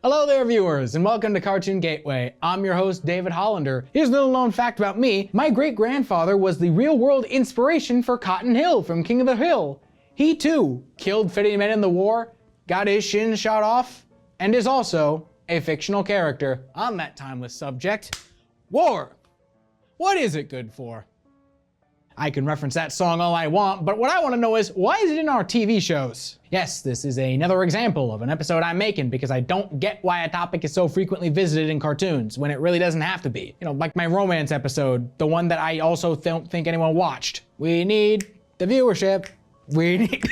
Hello there, viewers, and welcome to Cartoon Gateway. I'm your host, David Hollander. Here's a little known fact about me. My great-grandfather was the real-world inspiration for Cotton Hill from King of the Hill. He, too, killed 50 men in the war, got his shins shot off, and is also a fictional character on that timeless subject, war. What is it good for? I can reference that song all I want, but what I want to know is, why is it in our TV shows? Yes, this is another example of an episode I'm making because I don't get why a topic is so frequently visited in cartoons when it really doesn't have to be. You know, like my romance episode, the one that I also don't think anyone watched. We need the viewership. We need...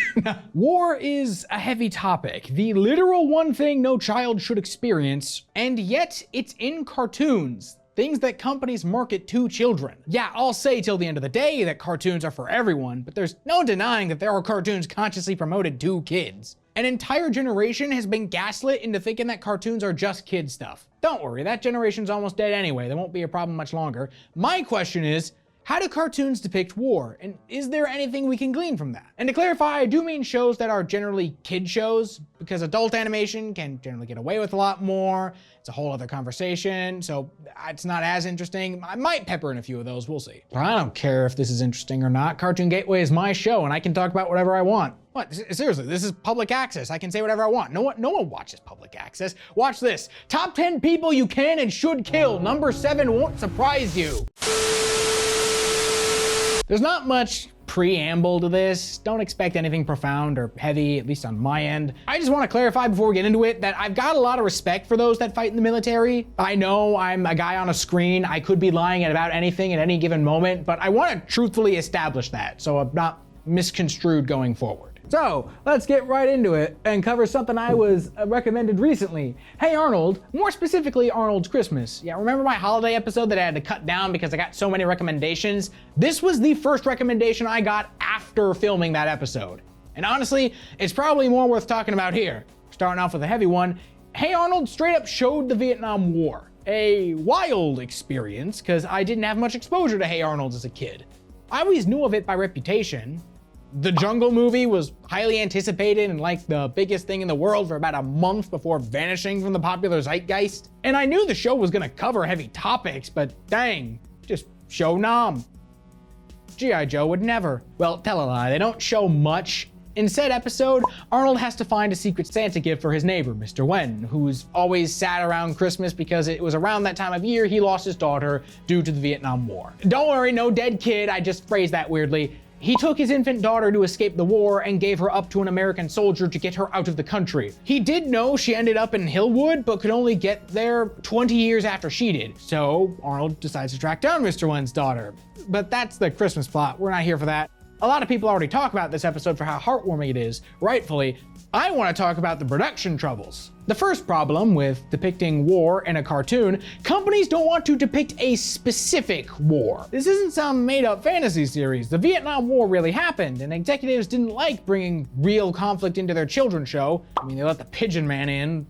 War is a heavy topic, the literal one thing no child should experience, and yet it's in cartoons. Things that companies market to children. Yeah, I'll say till the end of the day that cartoons are for everyone, but there's no denying that there are cartoons consciously promoted to kids. An entire generation has been gaslit into thinking that cartoons are just kid stuff. Don't worry, that generation's almost dead anyway. There won't be a problem much longer. My question is, how do cartoons depict war? And is there anything we can glean from that? And to clarify, I do mean shows that are generally kid shows, because adult animation can generally get away with a lot more. It's a whole other conversation, so it's not as interesting. I might pepper in a few of those, we'll see. But I don't care if this is interesting or not. Cartoon Gateway is my show, and I can talk about whatever I want. What? Seriously, this is public access. I can say whatever I want. No one watches public access. Watch this. Top 10 people you can and should kill. Number 7 won't surprise you. There's not much preamble to this. Don't expect anything profound or heavy, at least on my end. I just want to clarify before we get into it that I've got a lot of respect for those that fight in the military. I know I'm a guy on a screen. I could be lying about anything at any given moment, but I want to truthfully establish that so I'm not misconstrued going forward. So let's get right into it and cover something I was recommended recently. Hey Arnold, more specifically Arnold's Christmas. Yeah, remember my holiday episode that I had to cut down because I got so many recommendations? This was the first recommendation I got after filming that episode. And honestly, it's probably more worth talking about here. Starting off with a heavy one, Hey Arnold straight up showed the Vietnam War. A wild experience, because I didn't have much exposure to Hey Arnold as a kid. I always knew of it by reputation. The Jungle movie was highly anticipated and like the biggest thing in the world for about a month before vanishing from the popular zeitgeist. And I knew the show was gonna cover heavy topics, but dang, just show Nam. G.I. Joe would never. Well, tell a lie, they don't show much. In said episode, Arnold has to find a secret Santa gift for his neighbor, Mr. Wen, who's always sad around Christmas because it was around that time of year he lost his daughter due to the Vietnam War. Don't worry, no dead kid, I just phrased that weirdly. He took his infant daughter to escape the war and gave her up to an American soldier to get her out of the country. He did know she ended up in Hillwood, but could only get there 20 years after she did. So Arnold decides to track down Mr. Wen's daughter. But that's the Christmas plot. We're not here for that. A lot of people already talk about this episode for how heartwarming it is, rightfully. I want to talk about the production troubles. The first problem with depicting war in a cartoon, companies don't want to depict a specific war. This isn't some made-up fantasy series. The Vietnam War really happened, and executives didn't like bringing real conflict into their children's show. I mean, they let the Pigeon Man in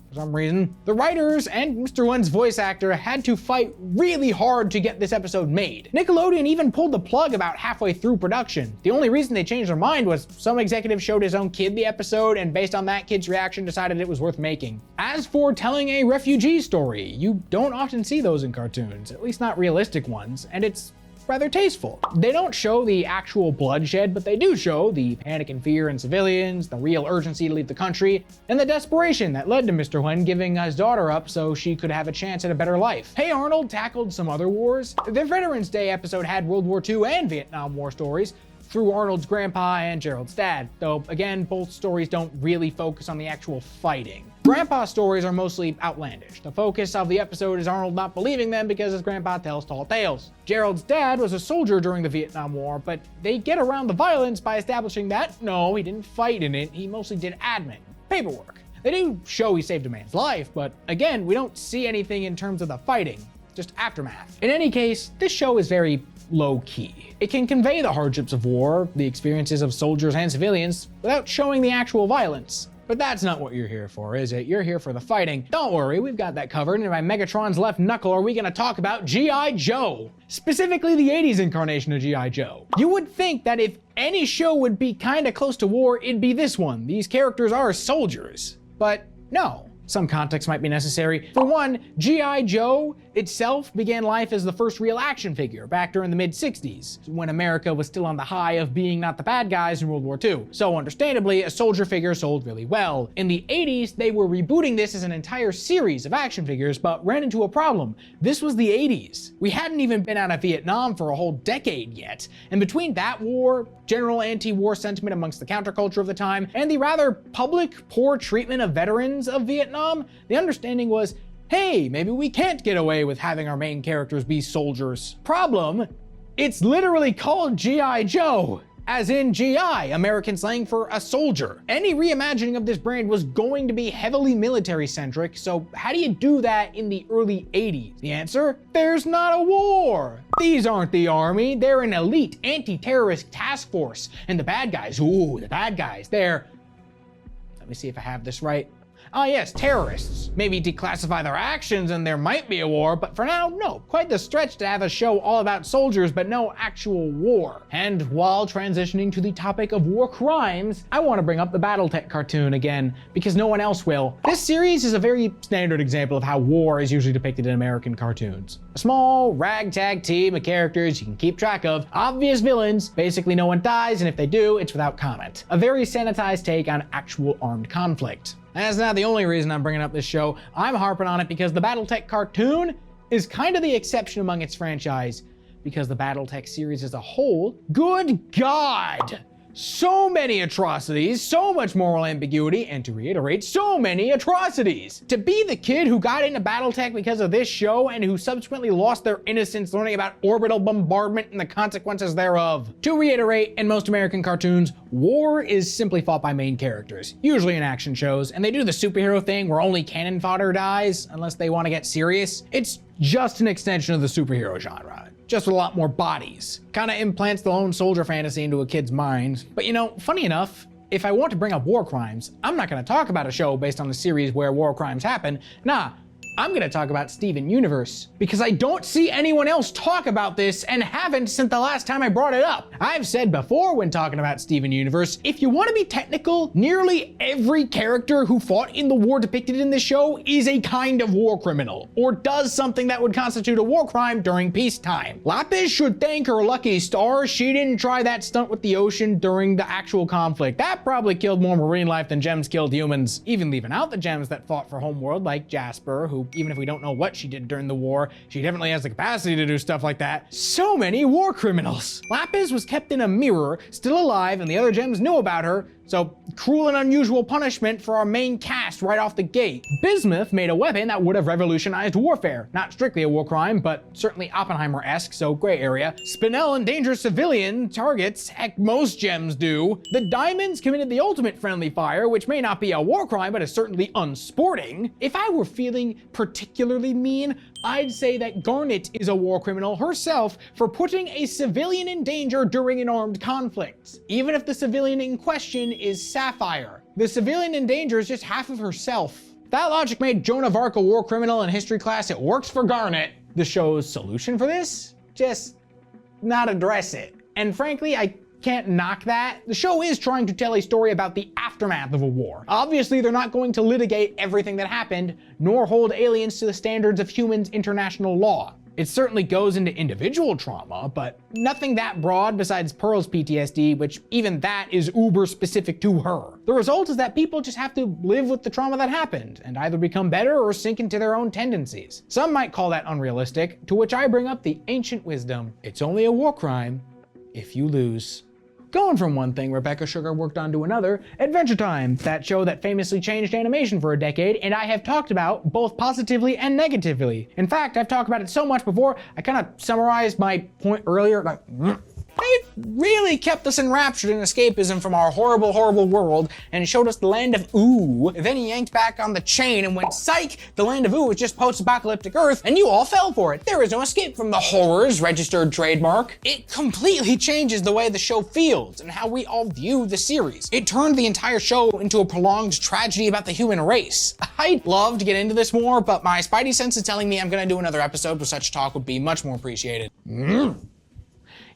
for some reason. The writers and Mr. Wen's voice actor had to fight really hard to get this episode made. Nickelodeon even pulled the plug about halfway through production. The only reason they changed their mind was some executive showed his own kid the episode, and based on that kid's reaction decided it was worth making. As for telling a refugee story, you don't often see those in cartoons, at least not realistic ones, and it's rather tasteful. They don't show the actual bloodshed, but they do show the panic and fear in civilians, the real urgency to leave the country, and the desperation that led to Mr. Wen giving his daughter up so she could have a chance at a better life. Hey Arnold tackled some other wars. The Veterans Day episode had World War II and Vietnam War stories through Arnold's grandpa and Gerald's dad, though again, both stories don't really focus on the actual fighting. Grandpa's stories are mostly outlandish. The focus of the episode is Arnold not believing them because his grandpa tells tall tales. Gerald's dad was a soldier during the Vietnam War, but they get around the violence by establishing that, no, he didn't fight in it, he mostly did admin, paperwork. They do show he saved a man's life, but again, we don't see anything in terms of the fighting, just aftermath. In any case, this show is very low-key. It can convey the hardships of war, the experiences of soldiers and civilians, without showing the actual violence. But that's not what you're here for, is it? You're here for the fighting. Don't worry, we've got that covered, and by Megatron's left knuckle are we gonna talk about G.I. Joe. Specifically the 80s incarnation of G.I. Joe. You would think that if any show would be kinda close to war, it'd be this one. These characters are soldiers. But no. Some context might be necessary. For one, G.I. Joe itself began life as the first real action figure back during the mid-60s, when America was still on the high of being not the bad guys in World War II. So understandably, a soldier figure sold really well. In the 80s, they were rebooting this as an entire series of action figures, but ran into a problem. This was the 80s. We hadn't even been out of Vietnam for a whole decade yet. And between that war, general anti-war sentiment amongst the counterculture of the time, and the rather public, poor treatment of veterans of Vietnam, the understanding was, hey, maybe we can't get away with having our main characters be soldiers. Problem, it's literally called G.I. Joe, as in GI, American slang for a soldier. Any reimagining of this brand was going to be heavily military-centric, so how do you do that in the early 80s? The answer? There's not a war. These aren't the army, they're an elite anti-terrorist task force. And the bad guys, they're... Let me see if I have this right. Ah yes, terrorists. Maybe declassify their actions and there might be a war, but for now, no. Quite the stretch to have a show all about soldiers, but no actual war. And while transitioning to the topic of war crimes, I want to bring up the Battletech cartoon again, because no one else will. This series is a very standard example of how war is usually depicted in American cartoons. A small, ragtag team of characters you can keep track of, obvious villains, basically no one dies, and if they do, it's without comment. A very sanitized take on actual armed conflict. That's not the only reason I'm bringing up this show. I'm harping on it because the Battletech cartoon is kind of the exception among its franchise, because the Battletech series as a whole, good God! So many atrocities, so much moral ambiguity, and to reiterate, so many atrocities. To be the kid who got into Battletech because of this show and who subsequently lost their innocence learning about orbital bombardment and the consequences thereof. To reiterate, in most American cartoons, war is simply fought by main characters, usually in action shows, and they do the superhero thing where only cannon fodder dies, unless they want to get serious. It's just an extension of the superhero genre, just with a lot more bodies. Kinda implants the lone soldier fantasy into a kid's mind. But you know, funny enough, if I want to bring up war crimes, I'm not gonna talk about a show based on a series where war crimes happen. Nah, I'm gonna talk about Steven Universe, because I don't see anyone else talk about this and haven't since the last time I brought it up. I've said before when talking about Steven Universe, if you want to be technical, nearly every character who fought in the war depicted in this show is a kind of war criminal, or does something that would constitute a war crime during peacetime. Lapis should thank her lucky stars she didn't try that stunt with the ocean during the actual conflict. That probably killed more marine life than gems killed humans. Even leaving out the gems that fought for Homeworld, like Jasper, who, even if we don't know what she did during the war, she definitely has the capacity to do stuff like that. So many war criminals. Lapis was kept in a mirror, still alive, and the other gems knew about her, so cruel and unusual punishment for our main cast right off the gate. Bismuth made a weapon that would have revolutionized warfare. Not strictly a war crime, but certainly Oppenheimer-esque, so gray area. Spinel endangers civilian targets, heck, most gems do. The diamonds committed the ultimate friendly fire, which may not be a war crime, but is certainly unsporting. If I were feeling particularly mean, I'd say that Garnet is a war criminal herself for putting a civilian in danger during an armed conflict. Even if the civilian in question is Sapphire. The civilian in danger is just half of herself. That logic made Joan of Arc a war criminal in history class. It works for Garnet. The show's solution for this? Just not address it. And frankly, I can't knock that. The show is trying to tell a story about the aftermath of a war. Obviously, they're not going to litigate everything that happened, nor hold aliens to the standards of humans' international law. It certainly goes into individual trauma, but nothing that broad besides Pearl's PTSD, which even that is uber specific to her. The result is that people just have to live with the trauma that happened and either become better or sink into their own tendencies. Some might call that unrealistic, to which I bring up the ancient wisdom. It's only a war crime if you lose. Going from one thing Rebecca Sugar worked on to another, Adventure Time, that show that famously changed animation for a decade, and I have talked about both positively and negatively. In fact, I've talked about it so much before, I kind of summarized my point earlier, like, they really kept us enraptured in escapism from our horrible, horrible world and showed us the land of ooh. Then he yanked back on the chain and went, psych, the land of ooh is just post-apocalyptic Earth and you all fell for it. There is no escape from the horrors, registered trademark. It completely changes the way the show feels and how we all view the series. It turned the entire show into a prolonged tragedy about the human race. I'd love to get into this more, but my spidey sense is telling me I'm gonna do another episode where such talk would be much more appreciated.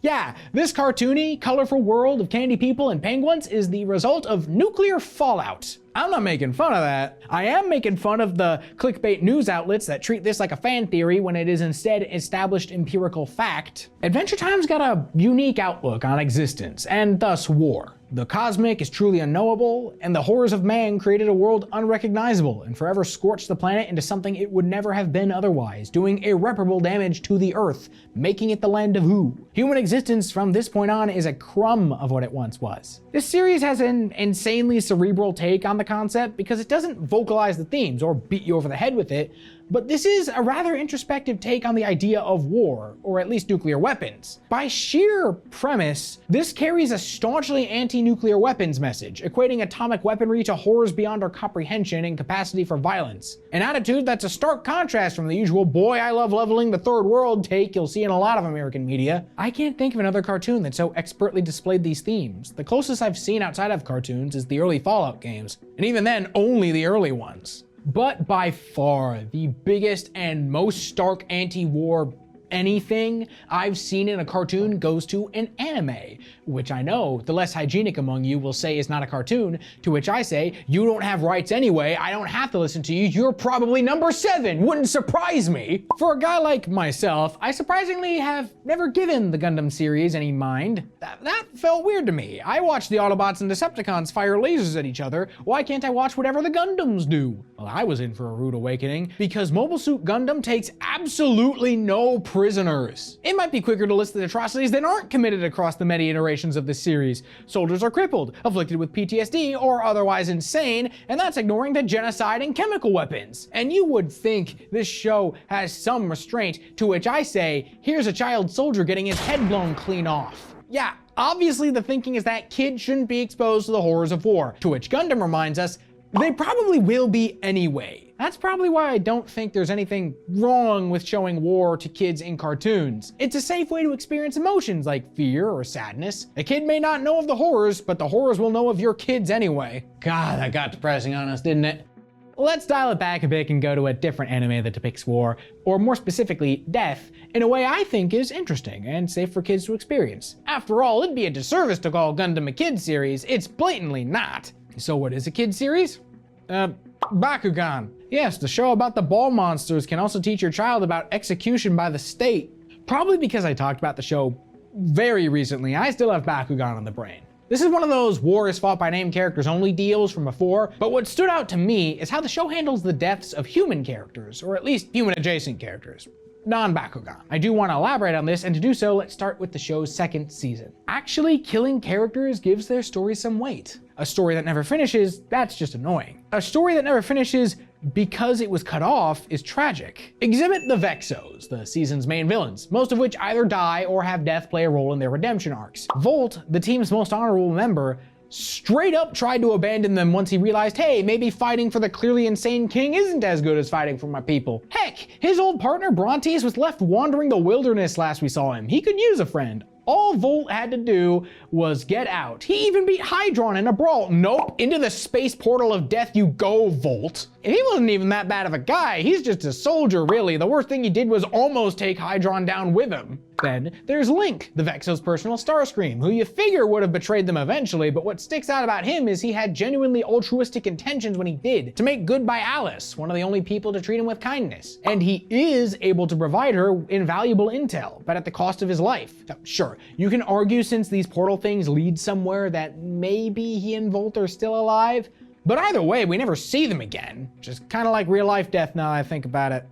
Yeah, this cartoony, colorful world of candy people and penguins is the result of nuclear fallout. I'm not making fun of that. I am making fun of the clickbait news outlets that treat this like a fan theory when it is instead established empirical fact. Adventure Time's got a unique outlook on existence, and thus war. The cosmic is truly unknowable, and the horrors of man created a world unrecognizable and forever scorched the planet into something it would never have been otherwise, doing irreparable damage to the Earth, making it the land of who. Human existence from this point on is a crumb of what it once was. This series has an insanely cerebral take on the concept because it doesn't vocalize the themes or beat you over the head with it, but this is a rather introspective take on the idea of war, or at least nuclear weapons. By sheer premise, this carries a staunchly anti-nuclear weapons message, equating atomic weaponry to horrors beyond our comprehension and capacity for violence. An attitude that's a stark contrast from the usual boy I love leveling the third world take you'll see in a lot of American media. I can't think of another cartoon that so expertly displayed these themes. The closest I've seen outside of cartoons is the early Fallout games, and even then, only the early ones. But by far, the biggest and most stark anti-war anything I've seen in a cartoon goes to an anime, which I know the less hygienic among you will say is not a cartoon, to which I say, you don't have rights anyway, I don't have to listen to you, you're probably number 7, wouldn't surprise me. For a guy like myself, I surprisingly have never given the Gundam series any mind. That felt weird to me. I watch the Autobots and Decepticons fire lasers at each other, why can't I watch whatever the Gundams do? Well, I was in for a rude awakening, because Mobile Suit Gundam takes absolutely no prisoners. It might be quicker to list the atrocities that aren't committed across the many iterations of this series. Soldiers are crippled, afflicted with PTSD, or otherwise insane, and that's ignoring the genocide and chemical weapons. And you would think this show has some restraint, to which I say, here's a child soldier getting his head blown clean off. Yeah, obviously the thinking is that kids shouldn't be exposed to the horrors of war, to which Gundam reminds us, they probably will be anyway. That's probably why I don't think there's anything wrong with showing war to kids in cartoons. It's a safe way to experience emotions like fear or sadness. A kid may not know of the horrors, but the horrors will know of your kids anyway. God, that got depressing on us, didn't it? Let's dial it back a bit and go to a different anime that depicts war, or more specifically, death, in a way I think is interesting and safe for kids to experience. After all, it'd be a disservice to call Gundam a kid's series. It's blatantly not. So what is a kid's series? Bakugan. Yes, the show about the ball monsters can also teach your child about execution by the state. Probably because I talked about the show very recently, I still have Bakugan on the brain. This is one of those war is fought by name characters only deals from before, but what stood out to me is how the show handles the deaths of human characters, or at least human adjacent characters. Non-Bakugan. I do want to elaborate on this, and to do so, let's start with the show's second season. Actually killing characters gives their story some weight. A story that never finishes, that's just annoying. A story that never finishes because it was cut off is tragic. Exhibit the Vexos, the season's main villains, most of which either die or have death play a role in their redemption arcs. Volt, the team's most honorable member, straight up tried to abandon them once he realized, hey, maybe fighting for the clearly insane king isn't as good as fighting for my people. Heck, his old partner Brontes was left wandering the wilderness last we saw him. He could use a friend. All Volt had to do was get out. He even beat Hydron in a brawl. Nope, into the space portal of death you go, Volt. And he wasn't even that bad of a guy. He's just a soldier, really. The worst thing he did was almost take Hydron down with him. Then there's Link, the Vexo's personal Starscream, who you figure would have betrayed them eventually, but what sticks out about him is he had genuinely altruistic intentions when he did, to make good by Alice, one of the only people to treat him with kindness. And he is able to provide her invaluable intel, but at the cost of his life. Now, sure, you can argue since these portal things lead somewhere that maybe he and Volt are still alive, but either way, we never see them again, which is kind of like real life death now that I think about it.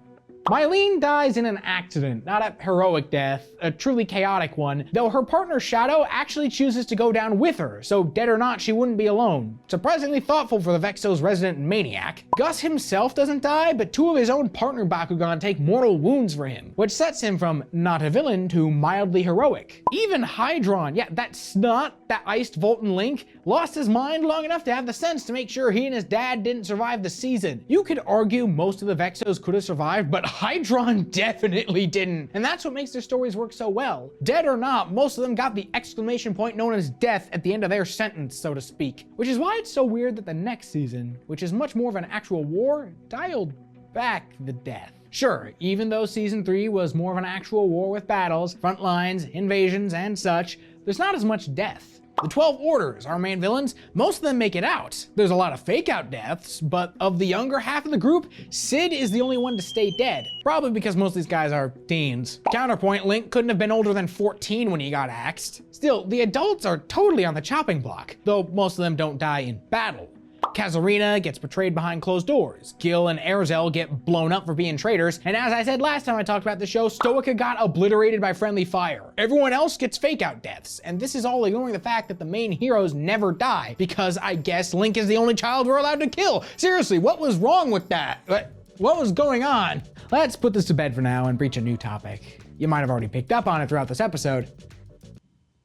Mylene dies in an accident, not a heroic death, a truly chaotic one, though her partner Shadow actually chooses to go down with her, so dead or not, she wouldn't be alone. Surprisingly thoughtful for the Vexo's resident maniac. Gus himself doesn't die, but 2 of his own partner Bakugan take mortal wounds for him, which sets him from not a villain to mildly heroic. Even Hydron, yeah, that snot that iced Volt and Link, lost his mind long enough to have the sense to make sure he and his dad didn't survive the season. You could argue most of the Vexos could have survived, but Hydron definitely didn't. And that's what makes their stories work so well. Dead or not, most of them got the exclamation point known as death at the end of their sentence, so to speak. Which is why it's so weird that the next season, which is much more of an actual war, dialed back the death. Sure, even though season 3 was more of an actual war with battles, front lines, invasions, and such, there's not as much death. The 12 Orders, our main villains, most of them make it out. There's a lot of fake-out deaths, but of the younger half of the group, Sid is the only one to stay dead. Probably because most of these guys are teens. Counterpoint, Link couldn't have been older than 14 when he got axed. Still, the adults are totally on the chopping block, though most of them don't die in battle. Kazarina gets betrayed behind closed doors. Gil and Erzel get blown up for being traitors. And as I said last time I talked about the show, Stoica got obliterated by friendly fire. Everyone else gets fake-out deaths. And this is all ignoring the fact that the main heroes never die, because I guess Link is the only child we're allowed to kill. Seriously, what was wrong with that? What was going on? Let's put this to bed for now and breach a new topic. You might have already picked up on it throughout this episode.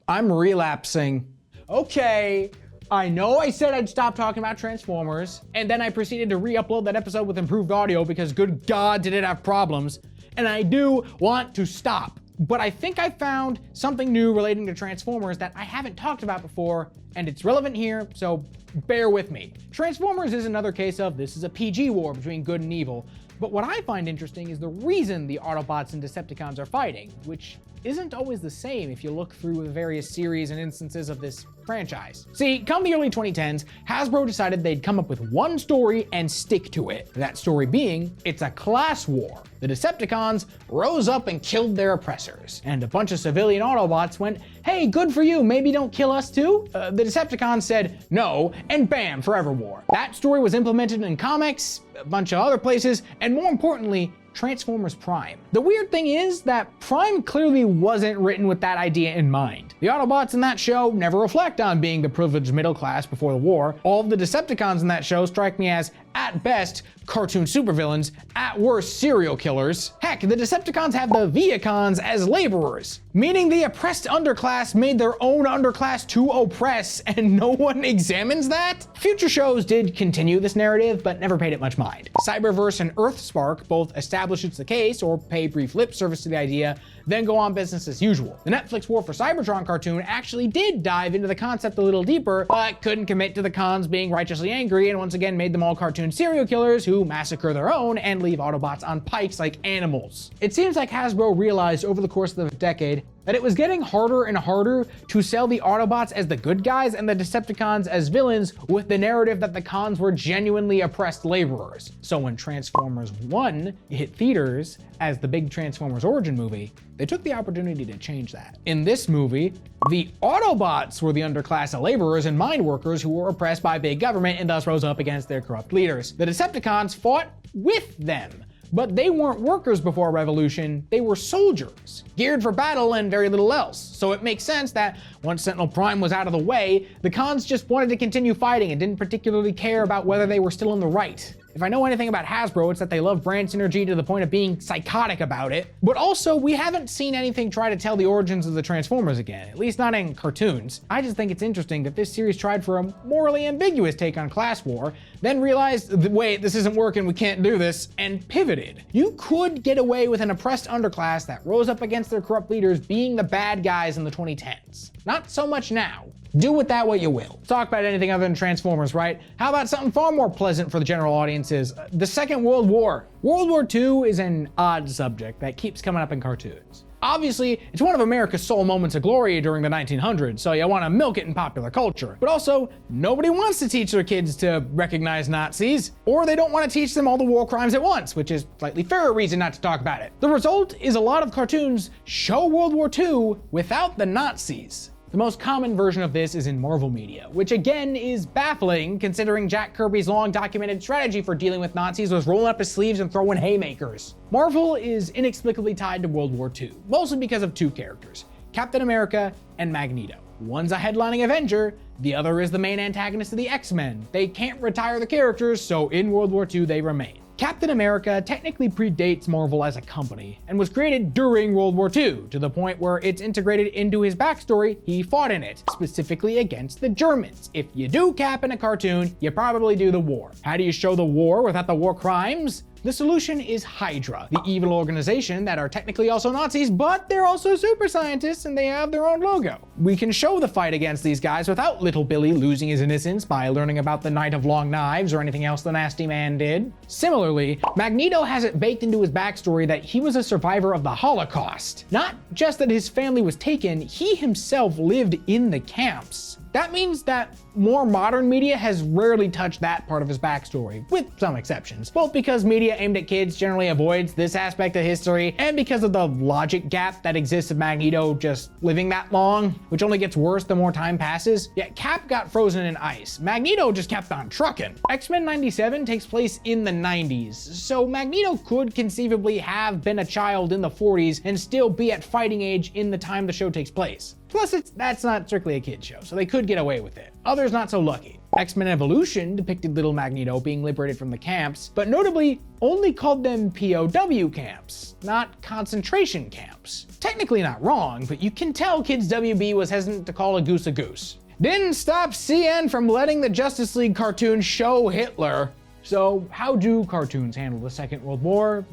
I'm relapsing. Okay. I know I said I'd stop talking about Transformers, and then I proceeded to re-upload that episode with improved audio because good God did it have problems, and I do want to stop. But I think I found something new relating to Transformers that I haven't talked about before, and it's relevant here, so bear with me. Transformers is another case of this is a PG war between good and evil, but what I find interesting is the reason the Autobots and Decepticons are fighting, which isn't always the same if you look through the various series and instances of this franchise. See, come the early 2010s, Hasbro decided they'd come up with one story and stick to it. That story being, it's a class war. The Decepticons rose up and killed their oppressors, and a bunch of civilian Autobots went, hey, good for you, maybe don't kill us too? The Decepticons said no, and bam, forever war. That story was implemented in comics, a bunch of other places, and more importantly, Transformers Prime. The weird thing is that Prime clearly wasn't written with that idea in mind. The Autobots in that show never reflect on being the privileged middle class before the war. All of the Decepticons in that show strike me as, at best, cartoon supervillains, at worst, serial killers. Heck, the Decepticons have the Viacons as laborers, meaning the oppressed underclass made their own underclass to oppress, and no one examines that? Future shows did continue this narrative, but never paid it much mind. Cyberverse and Earthspark both establish it's the case, or pay brief lip service to the idea, then go on business as usual. The Netflix War for Cybertron cartoon actually did dive into the concept a little deeper, but couldn't commit to the cons being righteously angry, and once again made them all cartoon serial killers who massacre their own and leave Autobots on pikes like animals. It seems like Hasbro realized over the course of the decade that it was getting harder and harder to sell the Autobots as the good guys and the Decepticons as villains with the narrative that the cons were genuinely oppressed laborers. So when Transformers 1 hit theaters as the big Transformers origin movie, they took the opportunity to change that. In this movie, the Autobots were the underclass of laborers and mine workers who were oppressed by big government and thus rose up against their corrupt leaders. The Decepticons fought with them. But they weren't workers before Revolution, they were soldiers, geared for battle and very little else. So it makes sense that once Sentinel Prime was out of the way, the cons just wanted to continue fighting and didn't particularly care about whether they were still in the right. If I know anything about Hasbro, it's that they love brand synergy to the point of being psychotic about it. But also, we haven't seen anything try to tell the origins of the Transformers again, at least not in cartoons. I just think it's interesting that this series tried for a morally ambiguous take on class war, then realized, wait, this isn't working, we can't do this, and pivoted. You could get away with an oppressed underclass that rose up against their corrupt leaders being the bad guys in the 2010s. Not so much now. Do with that what you will. Let's talk about anything other than Transformers, right? How about something far more pleasant for the general audiences? The Second World War. World War II is an odd subject that keeps coming up in cartoons. Obviously, it's one of America's sole moments of glory during the 1900s, so you want to milk it in popular culture. But also, nobody wants to teach their kids to recognize Nazis, or they don't want to teach them all the war crimes at once, which is slightly fairer reason not to talk about it. The result is a lot of cartoons show World War II without the Nazis. The most common version of this is in Marvel media, which again is baffling considering Jack Kirby's long documented strategy for dealing with Nazis was rolling up his sleeves and throwing haymakers. Marvel is inexplicably tied to World War II, mostly because of two characters, Captain America and Magneto. One's a headlining Avenger, the other is the main antagonist of the X-Men. They can't retire the characters, so in World War II they remain. Captain America technically predates Marvel as a company and was created during World War II, to the point where it's integrated into his backstory. He fought in it, specifically against the Germans. If you do Cap in a cartoon, you probably do the war. How do you show the war without the war crimes? The solution is Hydra, the evil organization that are technically also Nazis, but they're also super scientists and they have their own logo. We can show the fight against these guys without little Billy losing his innocence by learning about the Night of Long Knives or anything else the Nasty Man did. Similarly, Magneto has it baked into his backstory that he was a survivor of the Holocaust. Not just that his family was taken, he himself lived in the camps. That means that more modern media has rarely touched that part of his backstory, with some exceptions. Both because media aimed at kids generally avoids this aspect of history, and because of the logic gap that exists of Magneto just living that long, which only gets worse the more time passes. Yet Cap got frozen in ice. Magneto just kept on trucking. X-Men 97 takes place in the 90s, so Magneto could conceivably have been a child in the 40s and still be at fighting age in the time the show takes place. Plus, that's not strictly a kid's show, so they could get away with it. Others not so lucky. X-Men Evolution depicted little Magneto being liberated from the camps, but notably only called them POW camps, not concentration camps. Technically not wrong, but you can tell Kids WB was hesitant to call a goose a goose. Didn't stop CN from letting the Justice League cartoon show Hitler. So how do cartoons handle the Second World War?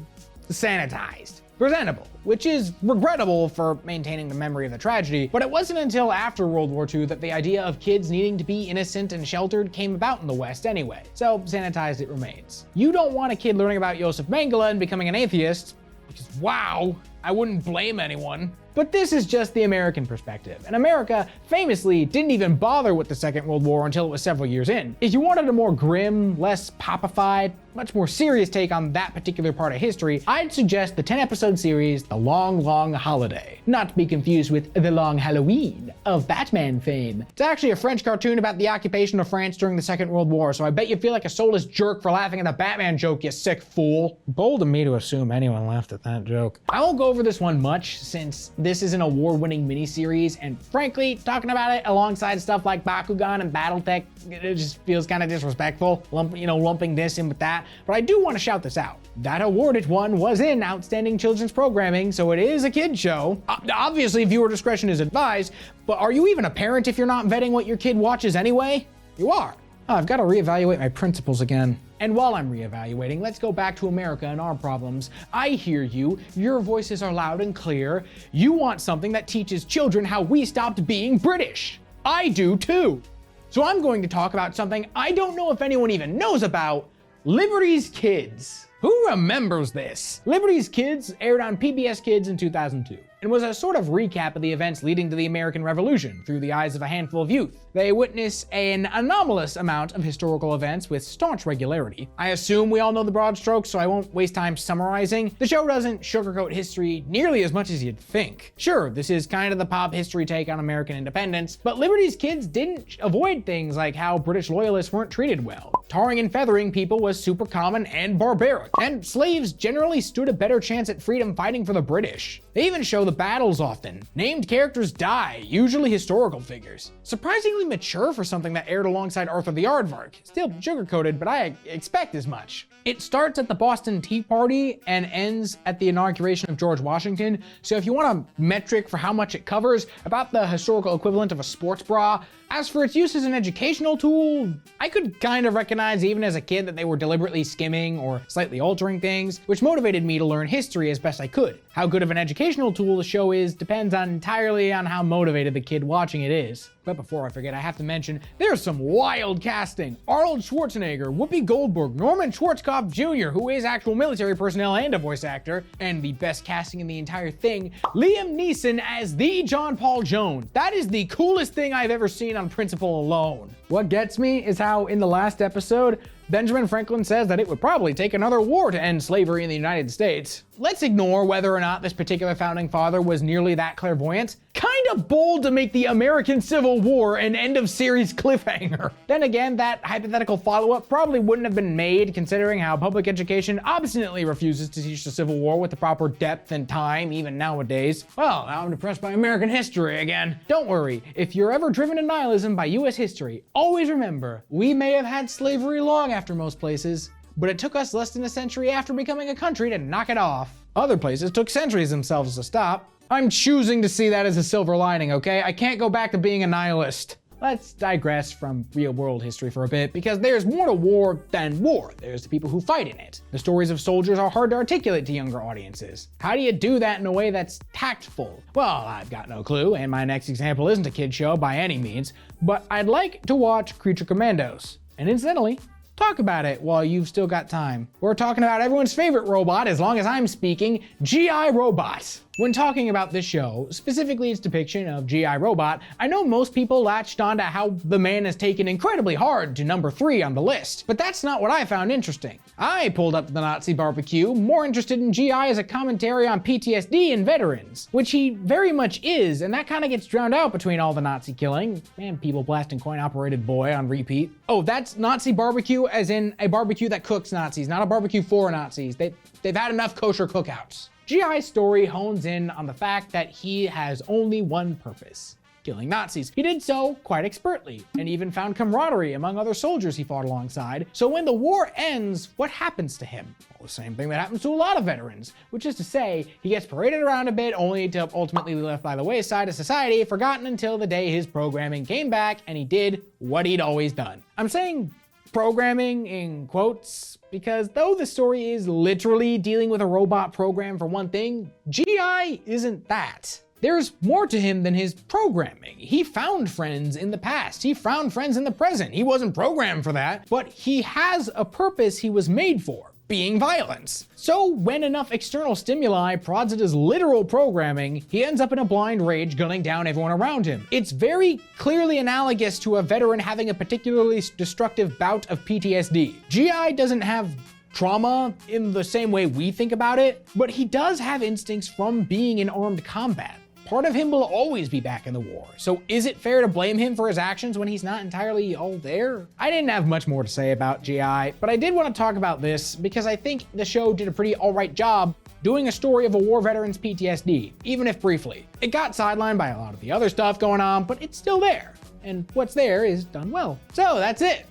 Sanitized. Presentable, which is regrettable for maintaining the memory of the tragedy, but it wasn't until after World War II that the idea of kids needing to be innocent and sheltered came about in the West anyway, so sanitized it remains. You don't want a kid learning about Josef Mengele and becoming an atheist, because wow, I wouldn't blame anyone. But this is just the American perspective, and America famously didn't even bother with the Second World War until it was several years in. If you wanted a more grim, less popified, much more serious take on that particular part of history, I'd suggest the 10-episode series, The Long, Long Holiday. Not to be confused with The Long Halloween of Batman fame. It's actually a French cartoon about the occupation of France during the Second World War, so I bet you feel like a soulless jerk for laughing at the Batman joke, you sick fool. Bold of me to assume anyone laughed at that joke. I won't go over this one much, since this is an award-winning miniseries, and frankly, talking about it alongside stuff like Bakugan and Battletech, it just feels kind of disrespectful, lumping this in with that. But I do want to shout this out. That award it won was in Outstanding Children's Programming, so it is a kid show. Obviously, viewer discretion is advised, but are you even a parent if you're not vetting what your kid watches anyway? You are. Oh, I've got to reevaluate my principles again. And while I'm reevaluating, let's go back to America and our problems. I hear you. Your voices are loud and clear. You want something that teaches children how we stopped being British. I do too. So I'm going to talk about something I don't know if anyone even knows about: Liberty's Kids. Who remembers this? Liberty's Kids aired on PBS Kids in 2002 and was a sort of recap of the events leading to the American Revolution through the eyes of a handful of youth. They witness an anomalous amount of historical events with staunch regularity. I assume we all know the broad strokes, so I won't waste time summarizing. The show doesn't sugarcoat history nearly as much as you'd think. Sure, this is kind of the pop history take on American independence, but Liberty's Kids didn't avoid things like how British loyalists weren't treated well. Tarring and feathering people was super common and barbaric, and slaves generally stood a better chance at freedom fighting for the British. They even show the battles often. Named characters die, usually historical figures. Surprisingly mature for something that aired alongside Arthur the Aardvark. Still sugar-coated, but I expect as much. It starts at the Boston Tea Party and ends at the inauguration of George Washington, so if you want a metric for how much it covers, about the historical equivalent of a sports bra. As for its use as an educational tool, I could kind of recognize even as a kid that they were deliberately skimming or slightly altering things, which motivated me to learn history as best I could. How good of an educational tool the show is depends entirely on how motivated the kid watching it is. But before I forget, I have to mention, there's some wild casting. Arnold Schwarzenegger, Whoopi Goldberg, Norman Schwarzkopf Jr., who is actual military personnel and a voice actor, and the best casting in the entire thing, Liam Neeson as the John Paul Jones. That is the coolest thing I've ever seen on principle alone. What gets me is how in the last episode, Benjamin Franklin says that it would probably take another war to end slavery in the United States. Let's ignore whether or not this particular founding father was nearly that clairvoyant. Kinda bold to make the American Civil War an end of series cliffhanger. Then again, that hypothetical follow-up probably wouldn't have been made considering how public education obstinately refuses to teach the Civil War with the proper depth and time even nowadays. Well, now I'm depressed by American history again. Don't worry, if you're ever driven to nihilism by US history, always remember, we may have had slavery long after most places, but it took us less than a century after becoming a country to knock it off. Other places took centuries themselves to stop. I'm choosing to see that as a silver lining, okay? I can't go back to being a nihilist. Let's digress from real-world history for a bit, because there's more to war than war. There's the people who fight in it. The stories of soldiers are hard to articulate to younger audiences. How do you do that in a way that's tactful? Well, I've got no clue, and my next example isn't a kid show by any means, but I'd like to watch Creature Commandos. And incidentally, talk about it while you've still got time. We're talking about everyone's favorite robot, as long as I'm speaking, G.I. Robot. When talking about this show, specifically its depiction of G.I. Robot, I know most people latched onto how the man is taken incredibly hard to number 3 on the list, but that's not what I found interesting. I pulled up the Nazi barbecue, more interested in G.I. as a commentary on PTSD and veterans, which he very much is, and that kind of gets drowned out between all the Nazi killing and people blasting coin-operated boy on repeat. Oh, that's Nazi barbecue as in a barbecue that cooks Nazis, not a barbecue for Nazis. They've had enough kosher cookouts. G.I.'s story hones in on the fact that he has only one purpose: killing Nazis. He did so quite expertly, and even found camaraderie among other soldiers he fought alongside. So when the war ends, what happens to him? Well, the same thing that happens to a lot of veterans, which is to say, he gets paraded around a bit only to ultimately be left by the wayside of society, forgotten until the day his programming came back and he did what he'd always done. I'm saying programming in quotes, because though the story is literally dealing with a robot program for one thing, G.I. isn't that. There's more to him than his programming. He found friends in the past. He found friends in the present. He wasn't programmed for that, but he has a purpose he was made for: being violence. So when enough external stimuli prods at his literal programming, he ends up in a blind rage gunning down everyone around him. It's very clearly analogous to a veteran having a particularly destructive bout of PTSD. G.I. doesn't have trauma in the same way we think about it, but he does have instincts from being in armed combat. Part of him will always be back in the war, so is it fair to blame him for his actions when he's not entirely all there? I didn't have much more to say about G.I., but I did want to talk about this because I think the show did a pretty alright job doing a story of a war veteran's PTSD, even if briefly. It got sidelined by a lot of the other stuff going on, but it's still there, and what's there is done well. So that's it.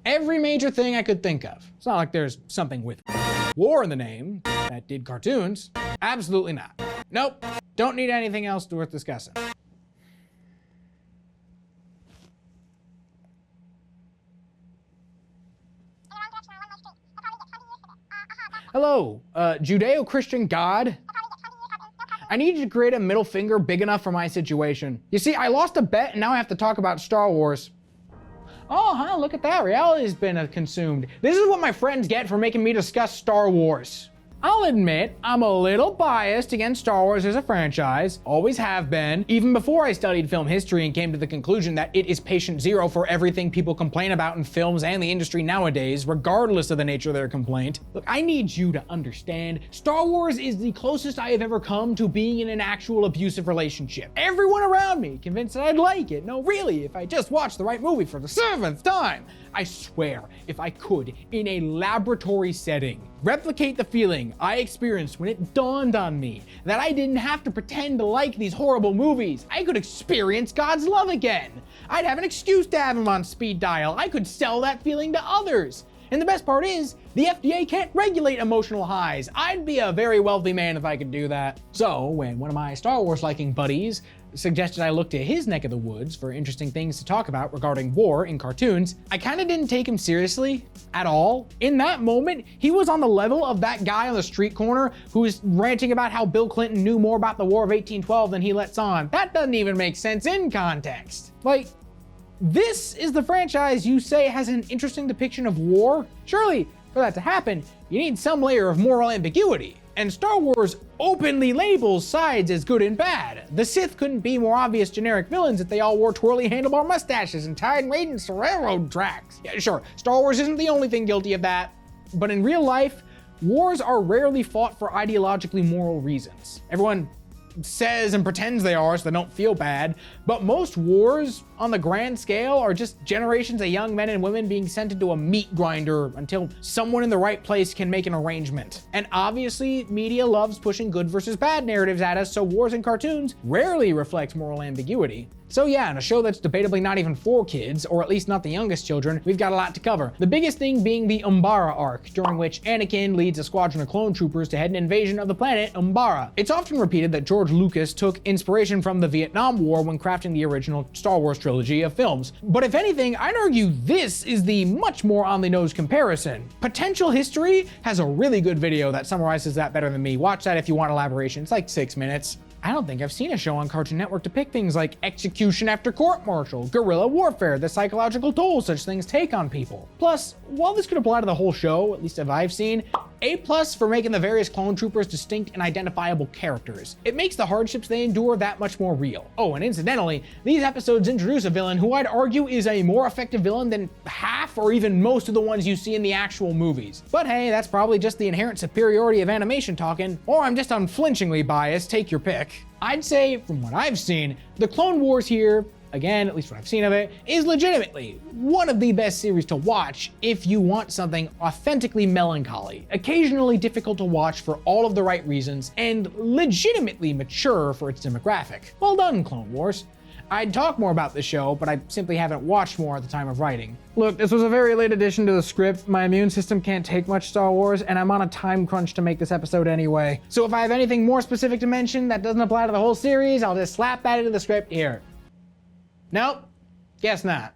Every major thing I could think of. It's not like there's something with war in the name that did cartoons. Absolutely not. Nope. Don't need anything else worth discussing. Hello, Judeo-Christian God. I need you to create a middle finger big enough for my situation. You see, I lost a bet and now I have to talk about Star Wars. Oh, huh, look at that. Reality's been consumed. This is what my friends get for making me discuss Star Wars. I'll admit, I'm a little biased against Star Wars as a franchise, always have been, even before I studied film history and came to the conclusion that it is patient zero for everything people complain about in films and the industry nowadays, regardless of the nature of their complaint. Look, I need you to understand, Star Wars is the closest I have ever come to being in an actual abusive relationship. Everyone around me convinced that I'd like it. No, really, if I just watched the right movie for the 7th time. I swear, if I could, in a laboratory setting, replicate the feeling I experienced when it dawned on me that I didn't have to pretend to like these horrible movies. I could experience God's love again. I'd have an excuse to have him on speed dial. I could sell that feeling to others. And the best part is, the FDA can't regulate emotional highs. I'd be a very wealthy man if I could do that. So, when one of my Star Wars liking buddies suggested I look to his neck of the woods for interesting things to talk about regarding war in cartoons, I kinda didn't take him seriously at all. In that moment, he was on the level of that guy on the street corner who's ranting about how Bill Clinton knew more about the War of 1812 than he lets on. That doesn't even make sense in context. Like, this is the franchise you say has an interesting depiction of war? Surely, for that to happen, you need some layer of moral ambiguity. And Star Wars openly labels sides as good and bad. The Sith couldn't be more obvious generic villains if they all wore twirly handlebar mustaches and tied maidens to railroad tracks. Yeah, sure, Star Wars isn't the only thing guilty of that, but in real life, wars are rarely fought for ideologically moral reasons. Everyone says and pretends they are so they don't feel bad, but most wars on the grand scale are just generations of young men and women being sent into a meat grinder until someone in the right place can make an arrangement. And obviously, media loves pushing good versus bad narratives at us, so wars in cartoons rarely reflect moral ambiguity. So yeah, in a show that's debatably not even for kids, or at least not the youngest children, we've got a lot to cover. The biggest thing being the Umbara arc, during which Anakin leads a squadron of clone troopers to head an invasion of the planet Umbara. It's often repeated that George Lucas took inspiration from the Vietnam War when crafting the original Star Wars trilogy of films. But if anything, I'd argue this is the much more on the nose comparison. Potential History has a really good video that summarizes that better than me. Watch that if you want elaboration. It's like 6 minutes. I don't think I've seen a show on Cartoon Network depict things like execution after court-martial, guerrilla warfare, the psychological toll such things take on people. Plus, while this could apply to the whole show, at least if I've seen, A+ for making the various clone troopers distinct and identifiable characters. It makes the hardships they endure that much more real. Oh, and incidentally, these episodes introduce a villain who I'd argue is a more effective villain than half or even most of the ones you see in the actual movies. But hey, that's probably just the inherent superiority of animation talking, or I'm just unflinchingly biased, take your pick. I'd say, from what I've seen, the Clone Wars here, again, at least what I've seen of it, is legitimately one of the best series to watch if you want something authentically melancholy, occasionally difficult to watch for all of the right reasons, and legitimately mature for its demographic. Well done, Clone Wars. I'd talk more about the show, but I simply haven't watched more at the time of writing. Look, this was a very late addition to the script. My immune system can't take much Star Wars, and I'm on a time crunch to make this episode anyway. So if I have anything more specific to mention that doesn't apply to the whole series, I'll just slap that into the script here. Nope, guess not.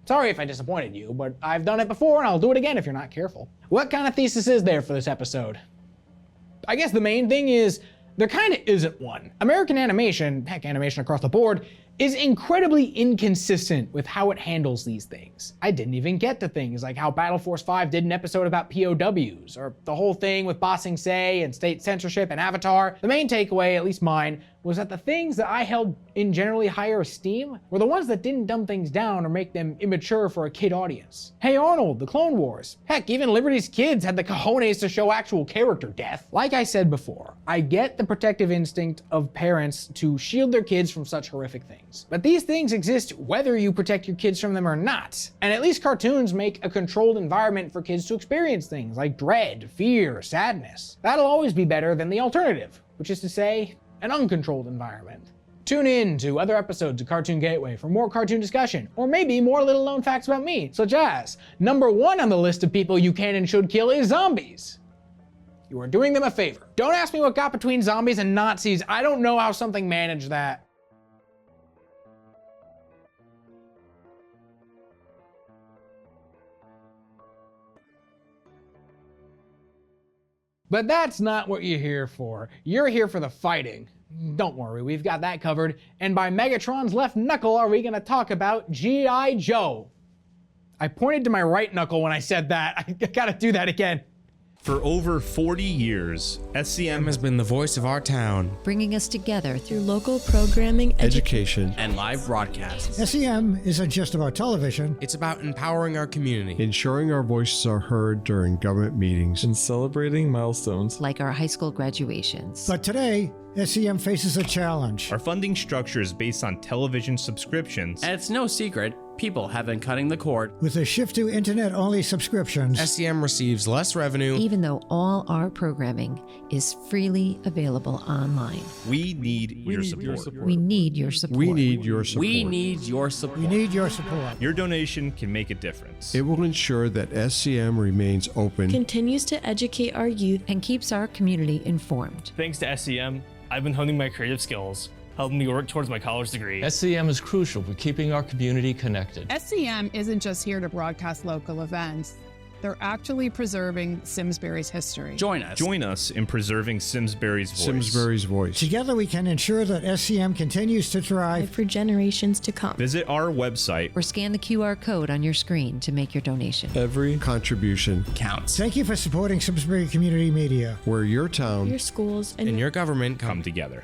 Sorry if I disappointed you, but I've done it before and I'll do it again if you're not careful. What kind of thesis is there for this episode? I guess the main thing is there kind of isn't one. American animation, heck, animation across the board, is incredibly inconsistent with how it handles these things. I didn't even get to things like how Battle Force 5 did an episode about POWs, or the whole thing with Ba Sing Se and state censorship and Avatar. The main takeaway, at least mine, was that the things that I held in generally higher esteem were the ones that didn't dumb things down or make them immature for a kid audience. Hey Arnold, the Clone Wars. Heck, even Liberty's kids had the cojones to show actual character death. Like I said before, I get the protective instinct of parents to shield their kids from such horrific things. But these things exist whether you protect your kids from them or not. And at least cartoons make a controlled environment for kids to experience things like dread, fear, sadness. That'll always be better than the alternative, which is to say, an uncontrolled environment. Tune in to other episodes of Cartoon Gateway for more cartoon discussion, or maybe more little known facts about me, such as, number 1 on the list of people you can and should kill is zombies. You are doing them a favor. Don't ask me what got between zombies and Nazis. I don't know how something managed that. But that's not what you're here for. You're here for the fighting. Don't worry, we've got that covered. And by Megatron's left knuckle are we gonna talk about G.I. Joe. I pointed to my right knuckle when I said that. I gotta do that again. For over 40 years, SCM has been the voice of our town, bringing us together through local programming, education, and live broadcasts. SCM isn't just about television. It's about empowering our community, ensuring our voices are heard during government meetings, and celebrating milestones like our high school graduations. But today, SCM faces a challenge. Our funding structure is based on television subscriptions. And it's no secret, people have been cutting the cord. With a shift to internet-only subscriptions, SCM receives less revenue, even though all our programming is freely available online. We need your support. We need your support. We need your support. We need your support. we need your support. Your donation can make a difference. It will ensure that SCM remains open, continues to educate our youth, and keeps our community informed. Thanks to SCM, I've been honing my creative skills, helping me work towards my college degree. SCM is crucial for keeping our community connected. SCM isn't just here to broadcast local events. They're actually preserving Simsbury's history. Join us. Join us in preserving Simsbury's voice. Simsbury's voice. Together we can ensure that SCM continues to thrive for generations to come. Visit our website or scan the QR code on your screen to make your donation. Every contribution counts. Thank you for supporting Simsbury Community Media, where your town, Your schools, and your government come together.